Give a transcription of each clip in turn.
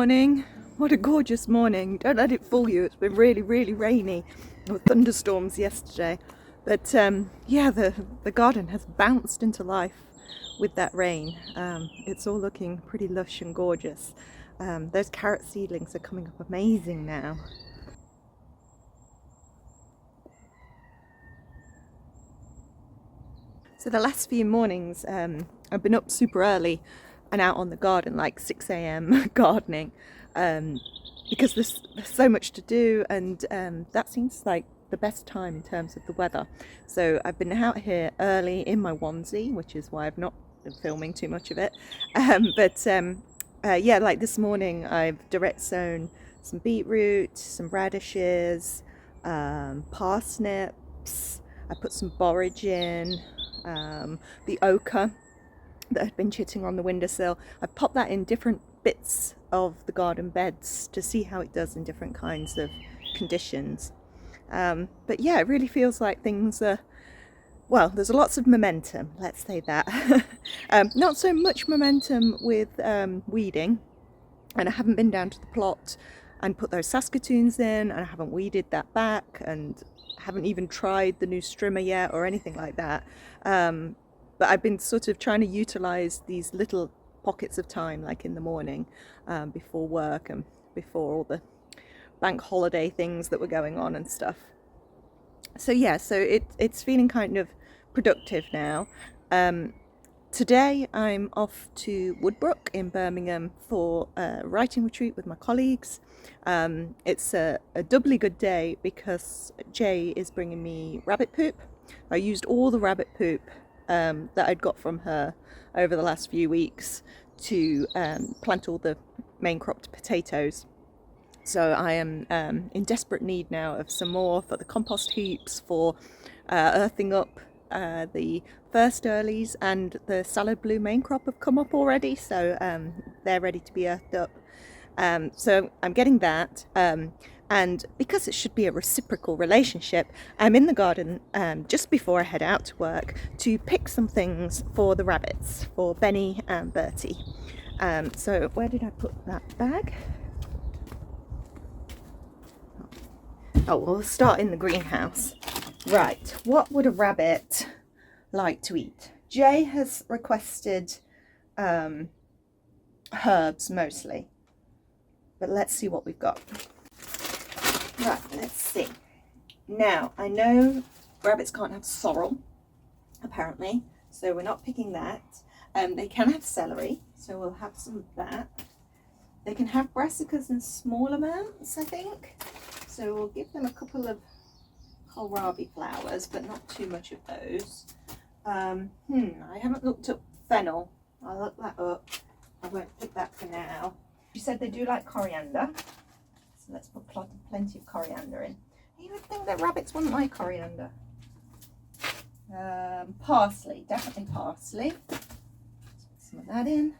morning. What a gorgeous morning. Don't let it fool you. It's been really, really rainy with thunderstorms yesterday. But yeah, the garden has bounced into life with that rain. It's all looking pretty lush and gorgeous. Those carrot seedlings are coming up amazing now. So the last few mornings I've been up super early and out on the garden, like 6 a.m. gardening, because there's so much to do, and that seems like the best time in terms of the weather. So I've been out here early in my onesie, which is why I've not been filming too much of it. Yeah, like this morning I've direct sown some beetroot, some radishes, parsnips. I put some borage in, the ochre that had been chitting on the windowsill. I popped that in different bits of the garden beds to see how it does in different kinds of conditions. But yeah, it really feels like things are, well, there's lots of momentum, let's say that. Not so much momentum with weeding, and I haven't been down to the plot and put those Saskatoons in, and I haven't weeded that back, and haven't even tried the new strimmer yet or anything like that. But I've been sort of trying to utilize these little pockets of time, like in the morning, before work and before all the bank holiday things that were going on and stuff. So yeah, so it's feeling kind of productive now. Today I'm off to Woodbrooke in Birmingham for a writing retreat with my colleagues. It's a doubly good day because Jay is bringing me rabbit poop. I used all the rabbit poop that I'd got from her over the last few weeks to plant all the main cropped potatoes. So I am in desperate need now of some more for the compost heaps, for earthing up the first earlies, and the salad blue main crop have come up already, so they're ready to be earthed up. So I'm getting that, and because it should be a reciprocal relationship, I'm in the garden just before I head out to work to pick some things for the rabbits, for Benny and Bertie. So where did I put that bag? Oh, we'll start in the greenhouse. Right, what would a rabbit like to eat? Jay has requested herbs mostly, but let's see what we've got. Right, let's see. Now, I know rabbits can't have sorrel, apparently, so we're not picking that. They can have celery, so we'll have some of that. They can have brassicas in small amounts, I think. So we'll give them a couple of kohlrabi flowers, but not too much of those. I haven't looked up fennel. I'll look that up. I won't pick that for now. You said they do like coriander, so let's put plenty of coriander in. You would think that rabbits wouldn't like coriander. Parsley, definitely parsley. Let's put some of that in.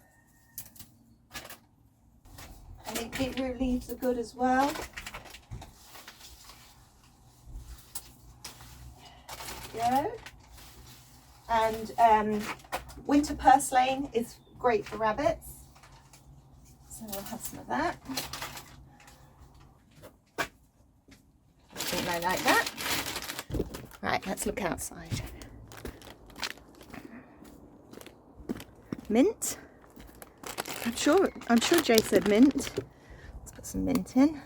I think beetroot leaves are good as well. Go. And winter purslane is great for rabbits, so we'll have some of that. I think I like that. Right, let's look outside. Mint. I'm sure Jay said mint. Let's put some mint in.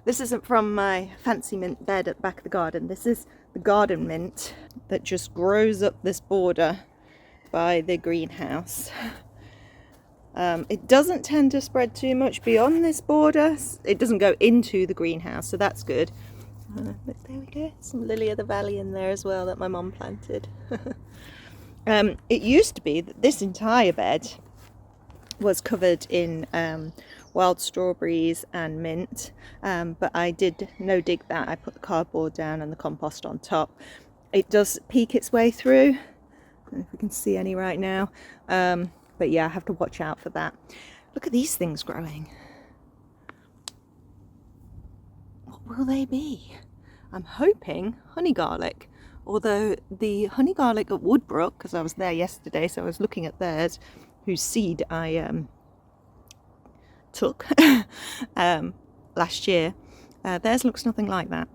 This isn't from my fancy mint bed at the back of the garden. This is the garden mint that just grows up this border by the greenhouse. It doesn't tend to spread too much beyond this border. It doesn't go into the greenhouse, so that's good. But there we go, some lily of the valley in there as well that my mum planted. It used to be that this entire bed was covered in wild strawberries and mint, but I did no dig that. I put the cardboard down and the compost on top. It does peek its way through. I don't know if we can see any right now, but yeah, I have to watch out for that. Look at these things growing. What will they be? I'm hoping honey garlic, although the honey garlic at Woodbrooke, because I was there yesterday, so I was looking at theirs, whose seed I took last year, theirs looks nothing like that.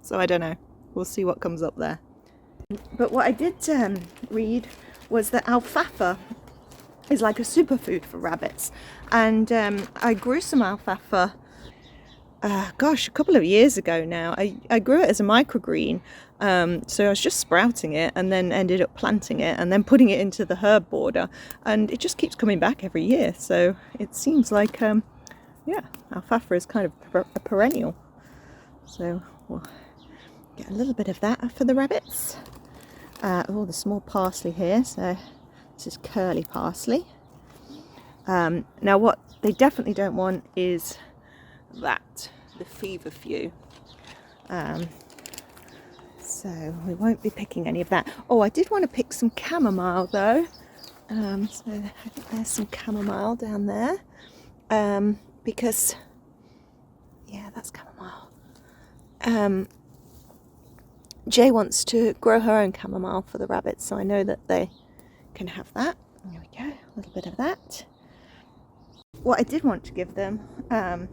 So I don't know. We'll see what comes up there. But what I did read was that alfalfa is like a superfood for rabbits. And I grew some alfalfa, gosh, a couple of years ago now. I grew it as a microgreen. So I was just sprouting it and then ended up planting it and then putting it into the herb border. And it just keeps coming back every year. So it seems like, yeah, alfalfa is kind of a perennial. So we'll get a little bit of that for the rabbits. Oh, the small parsley here. So this is curly parsley. Now what they definitely don't want is that, the feverfew. So we won't be picking any of that. Oh, I did want to pick some chamomile though. So I think there's some chamomile down there. Because, yeah, that's chamomile. Jay wants to grow her own chamomile for the rabbits, so I know that they can have that. There we go, a little bit of that. What I did want to give them, and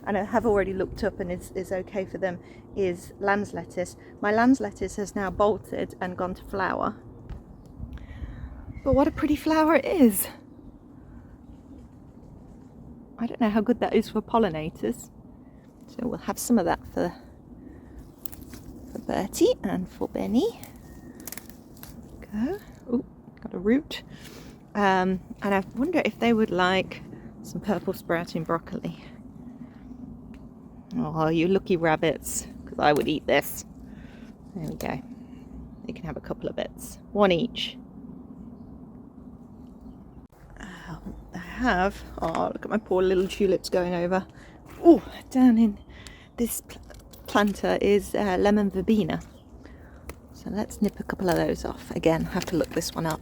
I have already looked up and is okay for them, is lamb's lettuce. My lamb's lettuce has now bolted and gone to flower. But what a pretty flower it is. I don't know how good that is for pollinators. So we'll have some of that for Bertie and for Benny. Go. Oh, got a root. And I wonder if they would like some purple sprouting broccoli. Oh, you lucky rabbits, because I would eat this. There we go. You can have a couple of bits, one each. I have, oh, look at my poor little tulips going over. Oh, down in this planter is lemon verbena. So let's nip a couple of those off. Again, have to look this one up.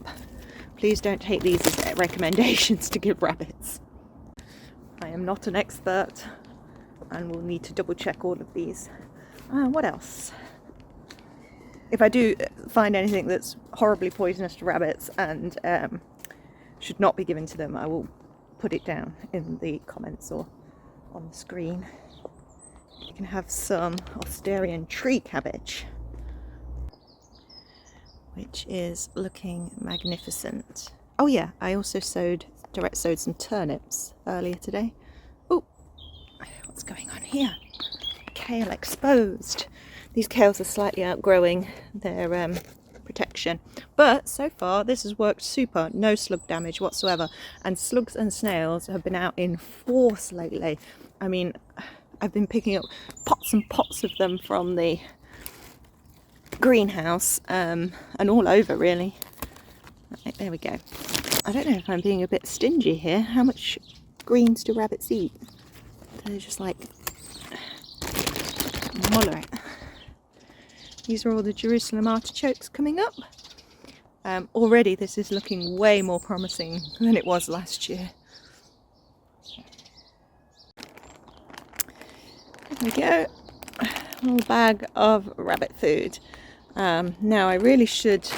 Please don't take these as recommendations to give rabbits. I am not an expert and we'll need to double check all of these. What else? If I do find anything that's horribly poisonous to rabbits and should not be given to them, I will put it down in the comments or on the screen. You can have some Australian tree cabbage, which is looking magnificent. Oh yeah, I also direct sowed some turnips earlier today. Oh, what's going on here? Kale exposed. These kales are slightly outgrowing their protection, but so far this has worked super. No slug damage whatsoever, and slugs and snails have been out in force lately. I mean, I've been picking up pots and pots of them from the greenhouse and all over really. Right, there we go. I don't know if I'm being a bit stingy here. How much greens do rabbits eat? Do they just like muller it? These are all the Jerusalem artichokes coming up. Already this is looking way more promising than it was last year. There we go. A little bag of rabbit food. Now I really should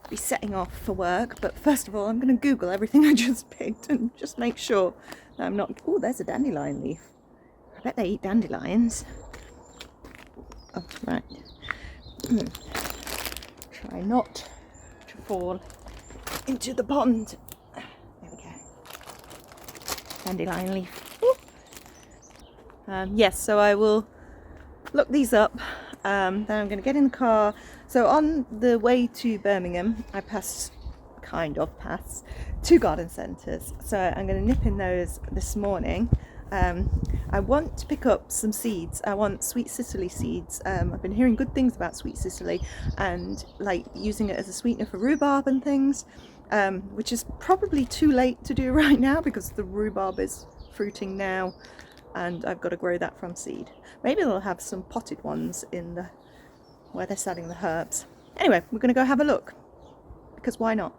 be setting off for work, but first of all I'm going to Google everything I just picked and just make sure that I'm not... Oh, there's a dandelion leaf. I bet they eat dandelions. Oh, right. Try not to fall into the pond. There we go. Dandelion leaf. Yes, so I will look these up. Then I'm going to get in the car. So on the way to Birmingham, I pass two garden centres. So I'm going to nip in those this morning. I want to pick up some seeds. I want sweet cicely seeds. I've been hearing good things about sweet cicely and like using it as a sweetener for rhubarb and things, which is probably too late to do right now because the rhubarb is fruiting now and I've got to grow that from seed. Maybe they'll have some potted ones in the where they're selling the herbs. Anyway, we're going to go have a look because why not?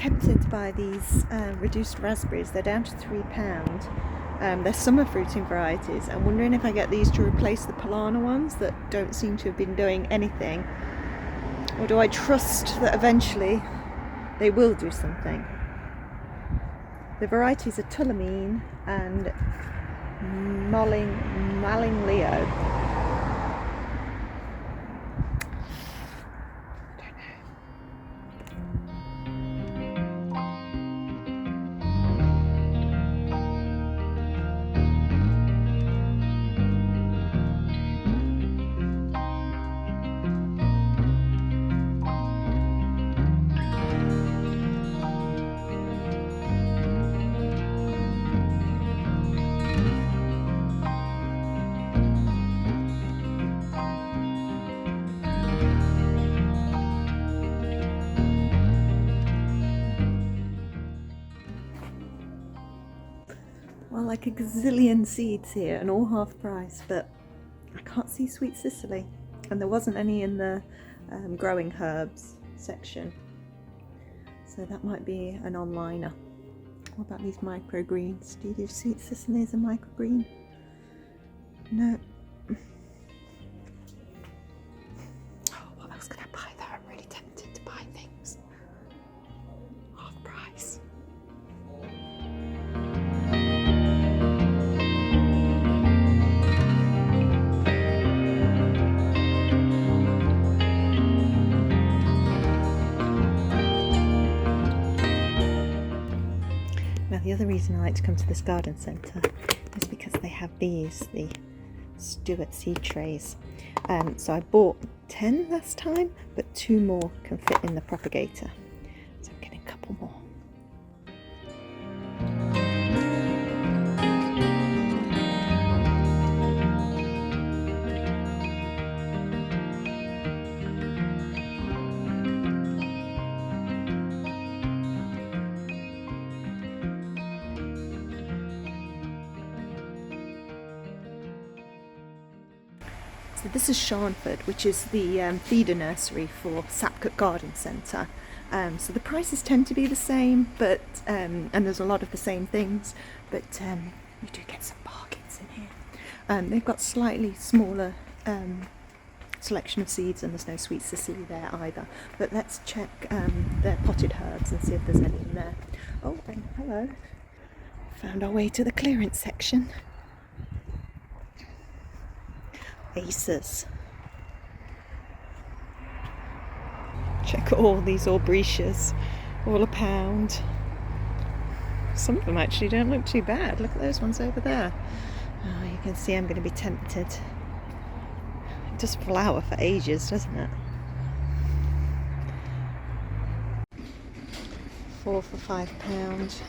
tempted to buy these reduced raspberries. They're down to £3. They're summer fruiting varieties. I'm wondering if I get these to replace the Polana ones that don't seem to have been doing anything, or do I trust that eventually they will do something? The varieties are Tulamine and Malling Leo. Well, like a gazillion seeds here and all half price, but I can't see Sweet Sicily, and there wasn't any in the growing herbs section, so that might be an onliner. What about these microgreens? Do you do Sweet Sicily as a microgreen? No. Oh, what else could I buy there? I'm really tempted to buy things half price. Now, the other reason I like to come to this garden centre is because they have these, the Stewart seed trays. So I bought 10 last time, but 2 more can fit in the propagator. So I'm getting a couple more. So this is Sharnford, which is the feeder nursery for Sapcut Garden Centre. So the prices tend to be the same, but and there's a lot of the same things, but you do get some bargains in here. They've got slightly smaller selection of seeds, and there's no Sweet Sicily there either. But let's check their potted herbs and see if there's any in there. Oh, and hello. Found our way to the clearance section. Aces. Check all these Aubrecias, all £1. Some of them actually don't look too bad. Look at those ones over there. Oh, you can see I'm going to be tempted. It does flower for ages, doesn't it? 4 for £5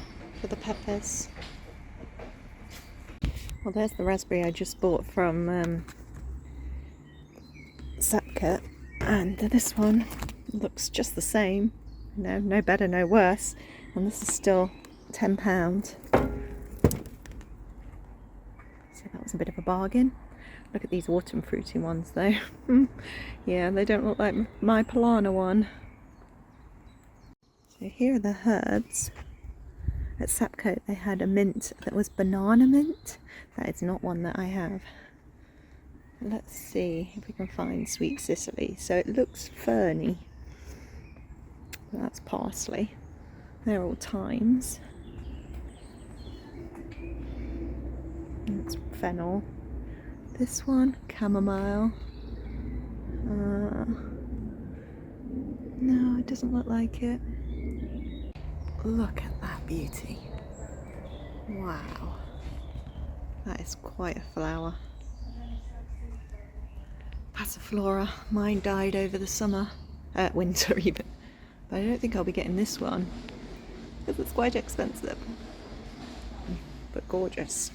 for the peppers. Well, there's the raspberry I just bought from Sapcut, and this one looks just the same. No better, no worse, and this is still £10. So that was a bit of a bargain. Look at these autumn fruity ones though. Yeah, they don't look like my Polana one. So here are the herbs. At Sapcut they had a mint that was banana mint. That is not one that I have. Let's see if we can find Sweet Sicily. So it looks ferny. That's parsley. They're all thymes. That's fennel. This one, chamomile. No, it doesn't look like it. Look at that beauty. Wow. That is quite a flower. Passiflora. Mine died over the summer. Winter even. But I don't think I'll be getting this one, because it's quite expensive. But gorgeous.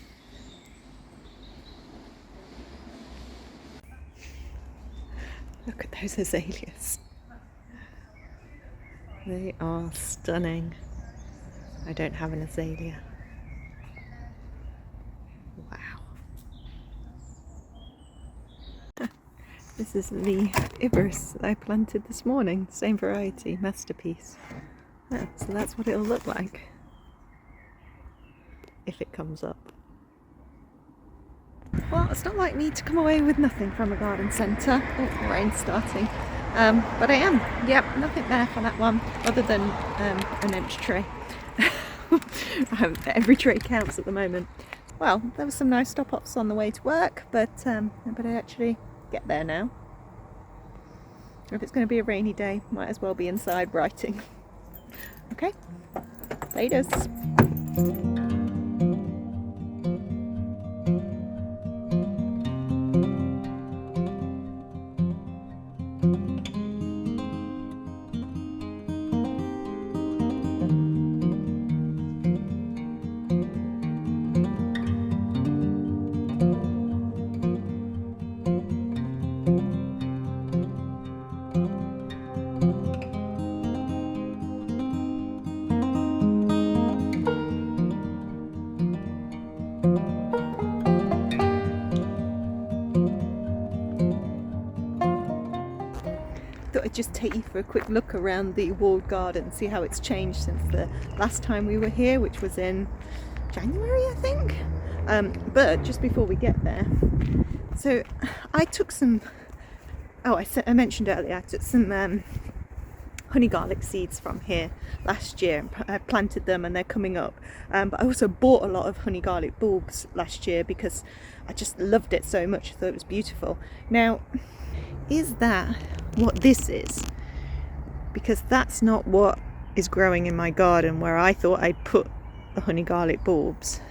Look at those azaleas. They are stunning. I don't have an azalea. Wow. This is the Iberis that I planted this morning. Same variety, masterpiece. Yeah, so that's what it'll look like if it comes up. Well, it's not like me to come away with nothing from a garden centre. Oh, the rain's starting. But I am. Yep, nothing there for that one other than an empty tray. Every tray counts at the moment. Well, there were some nice stop-offs on the way to work, but I actually get there now. If it's going to be a rainy day, might as well be inside writing. Okay, laters. Thought I'd just take you for a quick look around the walled garden, see how it's changed since the last time we were here, which was in January, I think. But just before we get there, so I took some, I mentioned earlier, I took some honey garlic seeds from here last year. I planted them and they're coming up, but I also bought a lot of honey garlic bulbs last year because I just loved it so much. I thought it was beautiful. Now, is that what this is? Because that's not what is growing in my garden where I thought I'd put the honey garlic bulbs.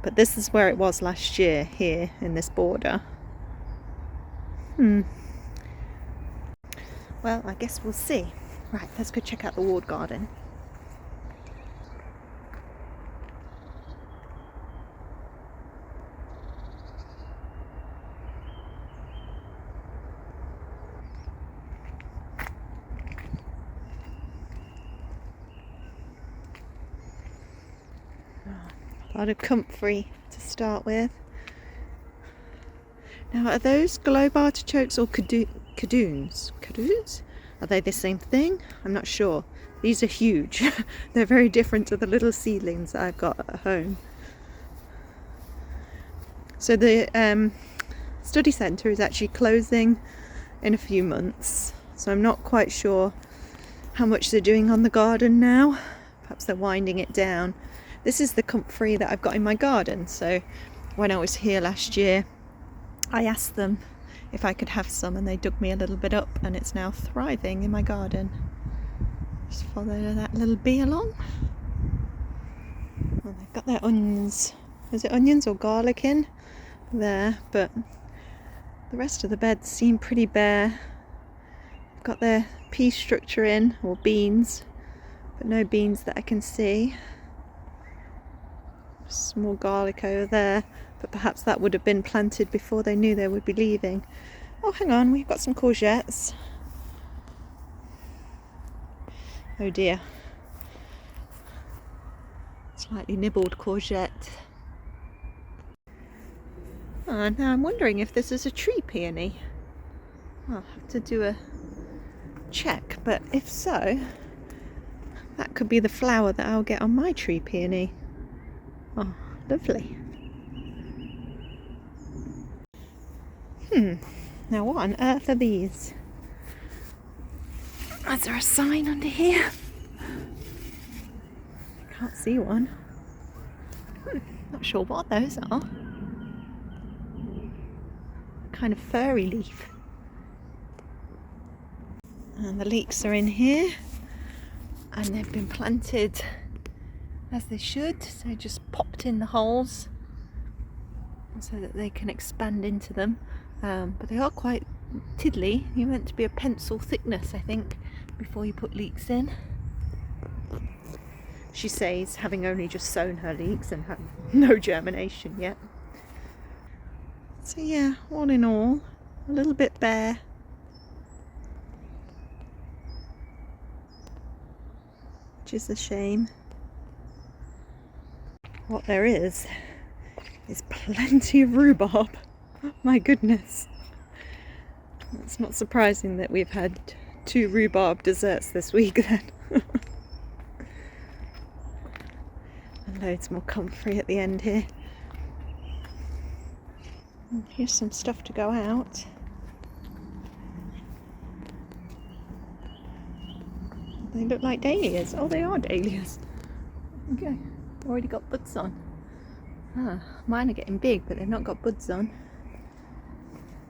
But this is where it was last year, here in this border. Well, I guess we'll see. Right, let's go check out the walled garden. A lot of comfrey to start with. Now, are those globe artichokes or cadoons? Cadoons? Are they the same thing? I'm not sure. These are huge. They're very different to the little seedlings that I've got at home. So the study centre is actually closing in a few months. So I'm not quite sure how much they're doing on the garden now. Perhaps they're winding it down. This is the comfrey that I've got in my garden. So when I was here last year, I asked them if I could have some and they dug me a little bit up and it's now thriving in my garden. Just follow that little bee along. Well, they've got their onions. Is it onions or garlic in there? But the rest of the beds seem pretty bare. They've got their pea structure in, or beans, but no beans that I can see. Some more garlic over there, but perhaps that would have been planted before they knew they would be leaving. Oh, hang on, we've got some courgettes. Oh dear. Slightly nibbled courgette. Oh, now I'm wondering if this is a tree peony. I'll have to do a check, but if so, that could be the flower that I'll get on my tree peony. Oh, lovely. Now what on earth are these? Is there a sign under here? Can't see one. Not sure what those are. Kind of furry leaf. And the leeks are in here. And they've been planted as they should, so just popped in the holes so that they can expand into them, but they are quite tiddly. You're meant to be a pencil thickness, I think, before you put leeks in, she says, having only just sown her leeks and had no germination yet. So yeah, all in all, a little bit bare. Which is a shame. What there is plenty of rhubarb. My goodness. It's not surprising that we've had 2 rhubarb desserts this week then. And loads more comfrey at the end here. And here's some stuff to go out. They look like dahlias. Oh, they are dahlias. Okay, already got buds on. Ah, mine are getting big, but they've not got buds on.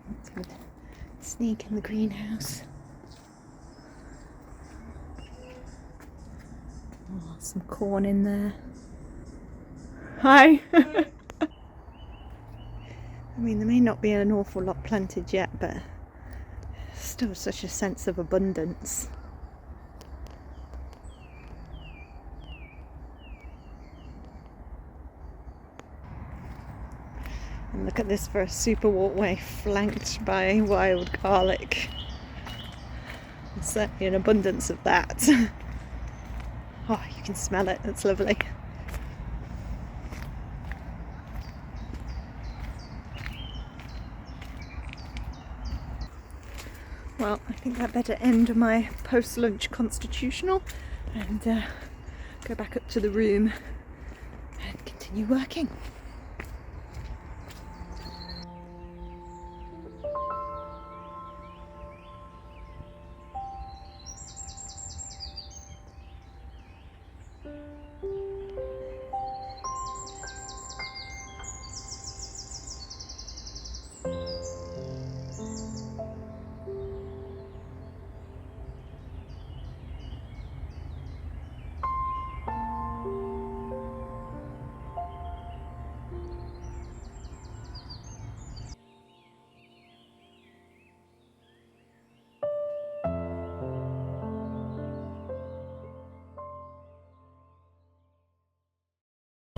That's good. Sneak in the greenhouse. Oh, some corn in there. Hi! I mean, there may not be an awful lot planted yet, but still such a sense of abundance. And look at this for a super walkway flanked by wild garlic. There's certainly an abundance of that. Oh, you can smell it, it's lovely. Well, I think I'd better end my post-lunch constitutional and go back up to the room and continue working.